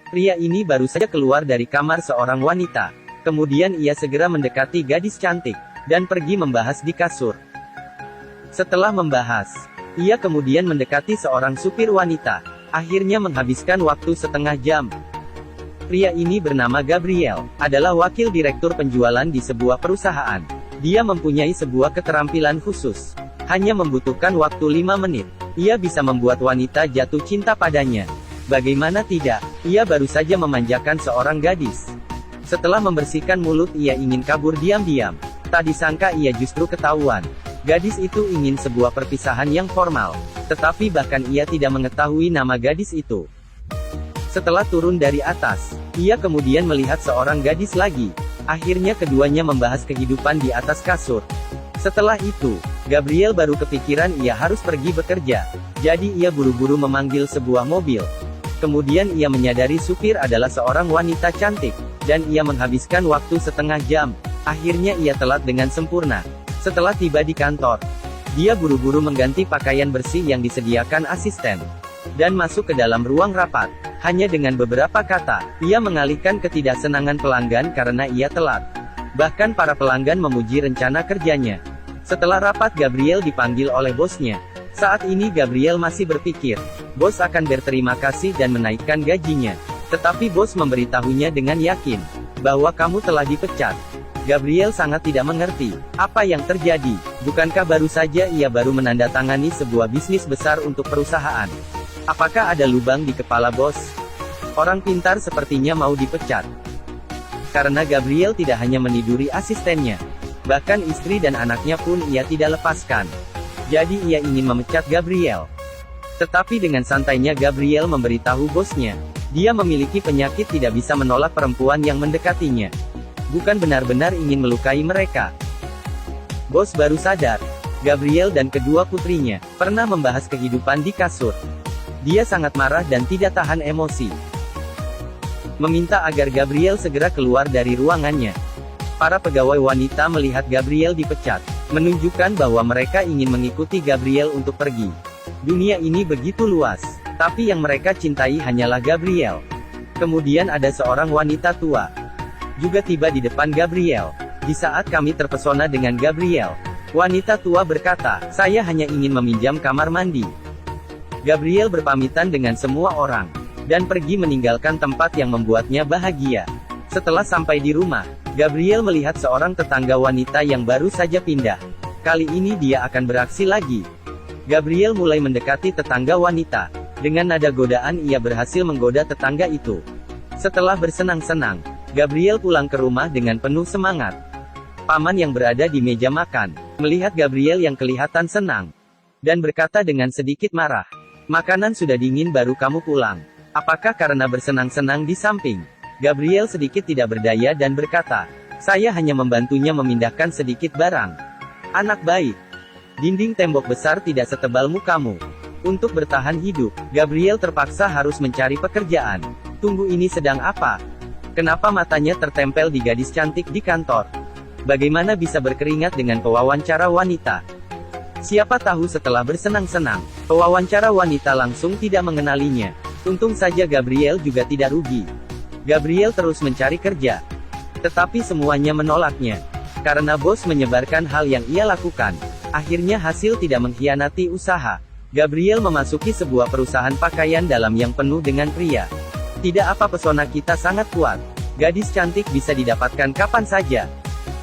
Pria ini baru saja keluar dari kamar seorang wanita. Kemudian ia segera mendekati gadis cantik, dan pergi membahas di kasur. Setelah membahas, ia kemudian mendekati seorang supir wanita. Akhirnya menghabiskan waktu setengah jam. Pria ini bernama Gabriel, adalah wakil direktur penjualan di sebuah perusahaan. Dia mempunyai sebuah keterampilan khusus. Hanya membutuhkan waktu 5 menit. Ia bisa membuat wanita jatuh cinta padanya. Bagaimana tidak, ia baru saja memanjakan seorang gadis. Setelah membersihkan mulut ia ingin kabur diam-diam. Tak disangka ia justru ketahuan. Gadis itu ingin sebuah perpisahan yang formal. Tetapi bahkan ia tidak mengetahui nama gadis itu. Setelah turun dari atas, ia kemudian melihat seorang gadis lagi. Akhirnya keduanya membahas kehidupan di atas kasur. Setelah itu, Gabriel baru kepikiran ia harus pergi bekerja. Jadi ia buru-buru memanggil sebuah mobil. Kemudian ia menyadari supir adalah seorang wanita cantik, dan ia menghabiskan waktu setengah jam. Akhirnya ia telat dengan sempurna. Setelah tiba di kantor, dia buru-buru mengganti pakaian bersih yang disediakan asisten, dan masuk ke dalam ruang rapat. Hanya dengan beberapa kata, ia mengalihkan ketidaksenangan pelanggan karena ia telat. Bahkan para pelanggan memuji rencana kerjanya. Setelah rapat Gabriel dipanggil oleh bosnya. Saat ini Gabriel masih berpikir, bos akan berterima kasih dan menaikkan gajinya. Tetapi bos memberitahunya dengan yakin, bahwa kamu telah dipecat. Gabriel sangat tidak mengerti, apa yang terjadi. Bukankah baru saja ia baru menandatangani sebuah bisnis besar untuk perusahaan? Apakah ada lubang di kepala bos? Orang pintar sepertinya mau dipecat. Karena Gabriel tidak hanya meniduri asistennya, bahkan istri dan anaknya pun ia tidak lepaskan. Jadi ia ingin memecat Gabriel. Tetapi dengan santainya Gabriel memberitahu bosnya, dia memiliki penyakit tidak bisa menolak perempuan yang mendekatinya. Bukan benar-benar ingin melukai mereka. Bos baru sadar, Gabriel dan kedua putrinya, pernah membahas kehidupan di kasur. Dia sangat marah dan tidak tahan emosi. Meminta agar Gabriel segera keluar dari ruangannya. Para pegawai wanita melihat Gabriel dipecat, menunjukkan bahwa mereka ingin mengikuti Gabriel untuk pergi. Dunia ini begitu luas, tapi yang mereka cintai hanyalah Gabriel. Kemudian ada seorang wanita tua, juga tiba di depan Gabriel. Di saat kami terpesona dengan Gabriel, wanita tua berkata, saya hanya ingin meminjam kamar mandi. Gabriel berpamitan dengan semua orang, dan pergi meninggalkan tempat yang membuatnya bahagia. Setelah sampai di rumah, Gabriel melihat seorang tetangga wanita yang baru saja pindah. Kali ini dia akan beraksi lagi. Gabriel mulai mendekati tetangga wanita. Dengan nada godaan ia berhasil menggoda tetangga itu. Setelah bersenang-senang, Gabriel pulang ke rumah dengan penuh semangat. Paman yang berada di meja makan, melihat Gabriel yang kelihatan senang, dan berkata dengan sedikit marah, makanan sudah dingin baru kamu pulang. Apakah karena bersenang-senang di samping? Gabriel sedikit tidak berdaya dan berkata, saya hanya membantunya memindahkan sedikit barang. Anak baik. Dinding tembok besar tidak setebal mukamu. Untuk bertahan hidup, Gabriel terpaksa harus mencari pekerjaan. Tunggu, ini sedang apa? Kenapa matanya tertempel di gadis cantik di kantor? Bagaimana bisa berkeringat dengan pewawancara wanita? Siapa tahu setelah bersenang-senang, pewawancara wanita langsung tidak mengenalinya. Untung saja Gabriel juga tidak rugi. Gabriel terus mencari kerja. Tetapi semuanya menolaknya. Karena bos menyebarkan hal yang ia lakukan. Akhirnya hasil tidak mengkhianati usaha. Gabriel memasuki sebuah perusahaan pakaian dalam yang penuh dengan pria. Tidak apa, pesona kita sangat kuat. Gadis cantik bisa didapatkan kapan saja.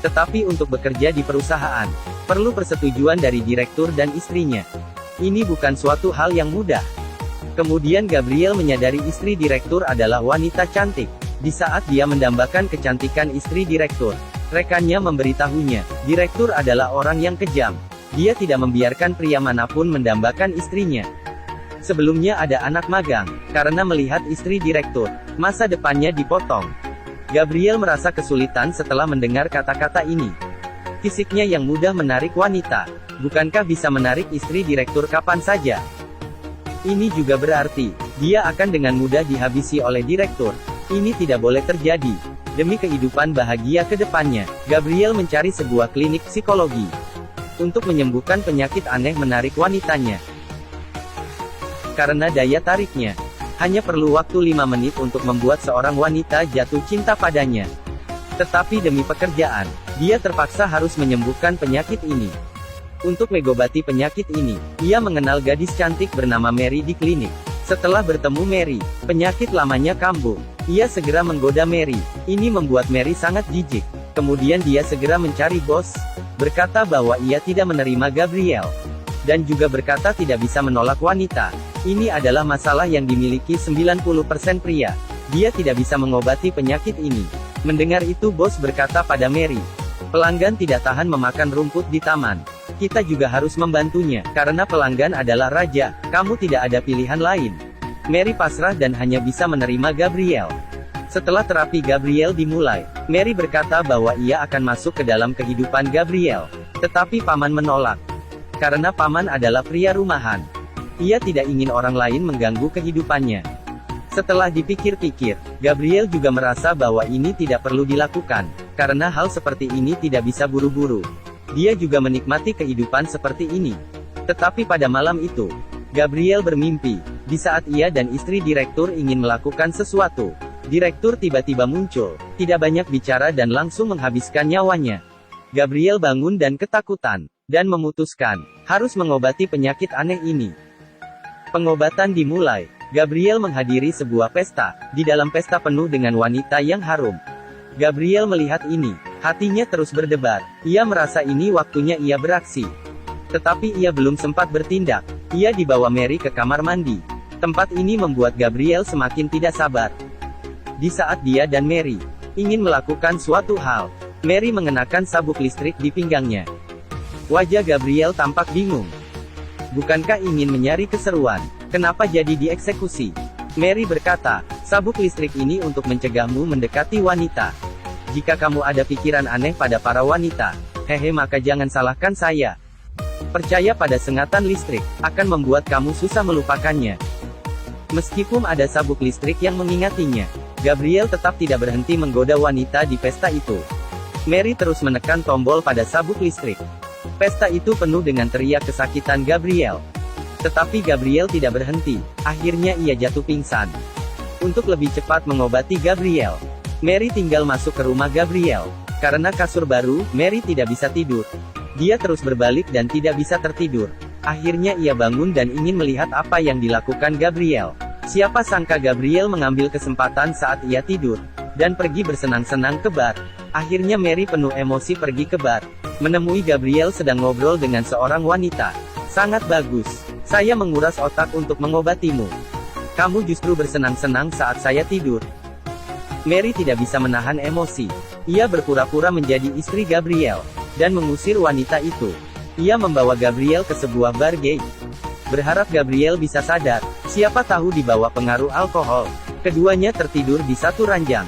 Tetapi untuk bekerja di perusahaan, perlu persetujuan dari direktur dan istrinya. Ini bukan suatu hal yang mudah. Kemudian Gabriel menyadari istri direktur adalah wanita cantik. Di saat dia mendambakan kecantikan istri direktur, rekannya memberitahunya, direktur adalah orang yang kejam. Dia tidak membiarkan pria manapun mendambakan istrinya. Sebelumnya ada anak magang, karena melihat istri direktur, masa depannya dipotong. Gabriel merasa kesulitan setelah mendengar kata-kata ini. Fisiknya yang mudah menarik wanita, bukankah bisa menarik istri direktur kapan saja? Ini juga berarti, dia akan dengan mudah dihabisi oleh direktur. Ini tidak boleh terjadi. Demi kehidupan bahagia ke depannya, Gabriel mencari sebuah klinik psikologi. Untuk menyembuhkan penyakit aneh menarik wanitanya. Karena daya tariknya, Hanya perlu waktu 5 menit untuk membuat seorang wanita jatuh cinta padanya. Tetapi demi pekerjaan, dia terpaksa harus menyembuhkan penyakit ini. Untuk mengobati penyakit ini, ia mengenal gadis cantik bernama Mary di klinik. Setelah bertemu Mary, penyakit lamanya kambuh. Ia segera menggoda Mary. Ini membuat Mary sangat jijik. Kemudian dia segera mencari bos, berkata bahwa ia tidak menerima Gabriel. Dan juga berkata tidak bisa menolak wanita. Ini adalah masalah yang dimiliki 90% pria. Dia tidak bisa mengobati penyakit ini. Mendengar itu bos berkata pada Mary, pelanggan tidak tahan memakan rumput di taman. Kita juga harus membantunya, karena pelanggan adalah raja, kamu tidak ada pilihan lain. Mary pasrah dan hanya bisa menerima Gabriel. Setelah terapi Gabriel dimulai, Mary berkata bahwa ia akan masuk ke dalam kehidupan Gabriel. Tetapi paman menolak. Karena paman adalah pria rumahan. Ia tidak ingin orang lain mengganggu kehidupannya. Setelah dipikir-pikir, Gabriel juga merasa bahwa ini tidak perlu dilakukan, karena hal seperti ini tidak bisa buru-buru. Dia juga menikmati kehidupan seperti ini. Tetapi pada malam itu, Gabriel bermimpi. Di saat ia dan istri direktur ingin melakukan sesuatu, direktur tiba-tiba muncul, tidak banyak bicara dan langsung menghabiskan nyawanya. Gabriel bangun dan ketakutan, dan memutuskan, harus mengobati penyakit aneh ini. Pengobatan dimulai. Gabriel menghadiri sebuah pesta. Di dalam pesta penuh dengan wanita yang harum. Gabriel melihat ini. Hatinya terus berdebar. Ia merasa ini waktunya ia beraksi. Tetapi ia belum sempat bertindak. Ia dibawa Mary ke kamar mandi. Tempat ini membuat Gabriel semakin tidak sabar. Di saat dia dan Mary ingin melakukan suatu hal, Mary mengenakan sabuk listrik di pinggangnya. Wajah Gabriel tampak bingung. Bukankah ingin menyari keseruan? Kenapa jadi dieksekusi? Mary berkata, sabuk listrik ini untuk mencegahmu mendekati wanita. Jika kamu ada pikiran aneh pada para wanita, hehe, maka jangan salahkan saya. Percaya pada sengatan listrik, akan membuat kamu susah melupakannya. Meskipun ada sabuk listrik yang mengingatinya, Gabriel tetap tidak berhenti menggoda wanita di pesta itu. Mary terus menekan tombol pada sabuk listrik. Pesta itu penuh dengan teriak kesakitan Gabriel. Tetapi Gabriel tidak berhenti, akhirnya ia jatuh pingsan. Untuk lebih cepat mengobati Gabriel, Mary tinggal masuk ke rumah Gabriel. Karena kasur baru, Mary tidak bisa tidur. Dia terus berbalik dan tidak bisa tertidur. Akhirnya ia bangun dan ingin melihat apa yang dilakukan Gabriel. Siapa sangka Gabriel mengambil kesempatan saat ia tidur, dan pergi bersenang-senang ke bar. Akhirnya Mary penuh emosi pergi ke bar, menemui Gabriel sedang ngobrol dengan seorang wanita. Sangat bagus. Saya menguras otak untuk mengobatimu. Kamu justru bersenang-senang saat saya tidur. Mary tidak bisa menahan emosi. Ia berpura-pura menjadi istri Gabriel, dan mengusir wanita itu. Ia membawa Gabriel ke sebuah bar gay. Berharap Gabriel bisa sadar. Siapa tahu di bawah pengaruh alkohol. Keduanya tertidur di satu ranjang.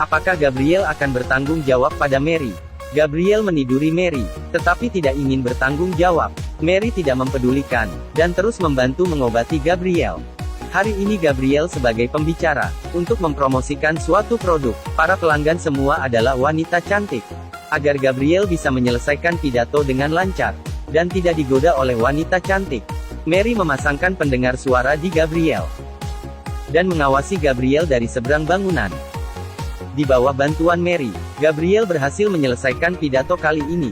Apakah Gabriel akan bertanggung jawab pada Mary? Gabriel meniduri Mary, tetapi tidak ingin bertanggung jawab. Mary tidak mempedulikan, dan terus membantu mengobati Gabriel. Hari ini Gabriel sebagai pembicara, untuk mempromosikan suatu produk. Para pelanggan semua adalah wanita cantik. Agar Gabriel bisa menyelesaikan pidato dengan lancar, dan tidak digoda oleh wanita cantik, Mary memasangkan pendengar suara di Gabriel, dan mengawasi Gabriel dari seberang bangunan. Di bawah bantuan Mary, Gabriel berhasil menyelesaikan pidato kali ini.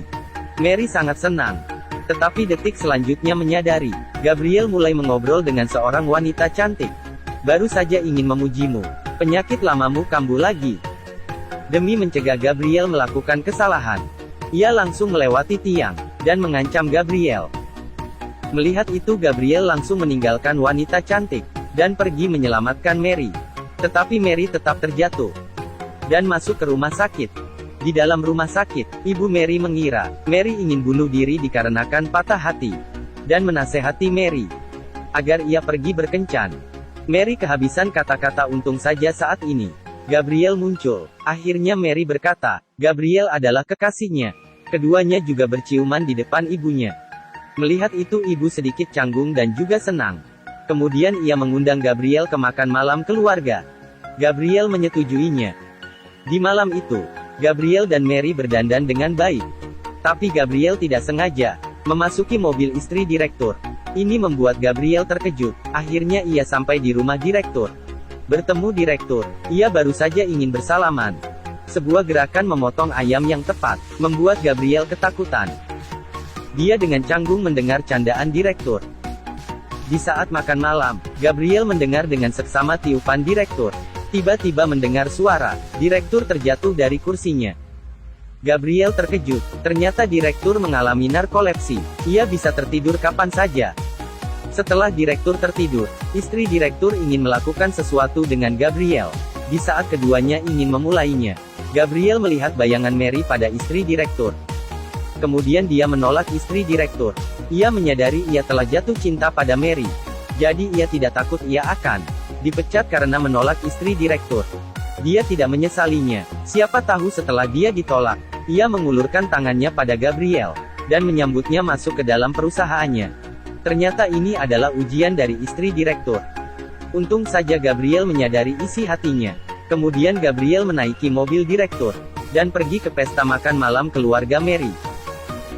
Mary sangat senang. Tetapi detik selanjutnya menyadari, Gabriel mulai mengobrol dengan seorang wanita cantik. Baru saja ingin memujimu. Penyakit lamamu kambuh lagi. Demi mencegah Gabriel melakukan kesalahan, ia langsung melewati tiang, dan mengancam Gabriel. Melihat itu Gabriel langsung meninggalkan wanita cantik, dan pergi menyelamatkan Mary. Tetapi Mary tetap terjatuh, dan masuk ke rumah sakit. Di dalam rumah sakit, ibu Mary mengira, Mary ingin bunuh diri dikarenakan patah hati, dan menasehati Mary, agar ia pergi berkencan. Mary kehabisan kata-kata. Untung saja saat ini, Gabriel muncul. Akhirnya Mary berkata, Gabriel adalah kekasihnya. Keduanya juga berciuman di depan ibunya. Melihat itu ibu sedikit canggung dan juga senang. Kemudian ia mengundang Gabriel ke makan malam keluarga. Gabriel menyetujuinya. Di malam itu, Gabriel dan Mary berdandan dengan baik. Tapi Gabriel tidak sengaja memasuki mobil istri direktur. Ini membuat Gabriel terkejut. Akhirnya ia sampai di rumah direktur. Bertemu direktur, ia baru saja ingin bersalaman. Sebuah gerakan memotong ayam yang tepat, membuat Gabriel ketakutan. Dia dengan canggung mendengar candaan direktur. Di saat makan malam, Gabriel mendengar dengan seksama tiupan direktur. Tiba-tiba mendengar suara, direktur terjatuh dari kursinya. Gabriel terkejut, ternyata direktur mengalami narkolepsi. Ia bisa tertidur kapan saja. Setelah direktur tertidur, istri direktur ingin melakukan sesuatu dengan Gabriel. Di saat keduanya ingin memulainya, Gabriel melihat bayangan Mary pada istri direktur. Kemudian dia menolak istri direktur. Ia menyadari ia telah jatuh cinta pada Mary. Jadi ia tidak takut ia akan dipecat karena menolak istri direktur. Dia tidak menyesalinya. Siapa tahu setelah dia ditolak, ia mengulurkan tangannya pada Gabriel, dan menyambutnya masuk ke dalam perusahaannya. Ternyata ini adalah ujian dari istri direktur. Untung saja Gabriel menyadari isi hatinya. Kemudian Gabriel menaiki mobil direktur, dan pergi ke pesta makan malam keluarga Mary.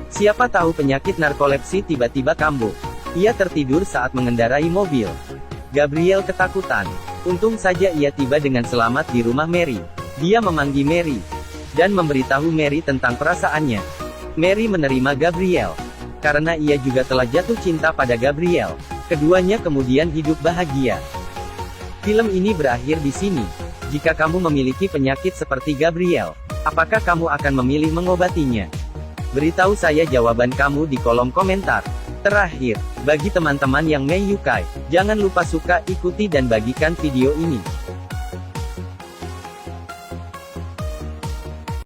Siapa tahu penyakit narkolepsi tiba-tiba kambuh. Ia tertidur saat mengendarai mobil. Gabriel ketakutan. Untung saja ia tiba dengan selamat di rumah Mary. Dia memanggil Mary, dan memberitahu Mary tentang perasaannya. Mary menerima Gabriel, karena ia juga telah jatuh cinta pada Gabriel. Keduanya kemudian hidup bahagia. Film ini berakhir di sini. Jika kamu memiliki penyakit seperti Gabriel, apakah kamu akan memilih mengobatinya? Beritahu saya jawaban kamu di kolom komentar. Terakhir, bagi teman-teman yang menyukai, jangan lupa suka, ikuti dan bagikan video ini.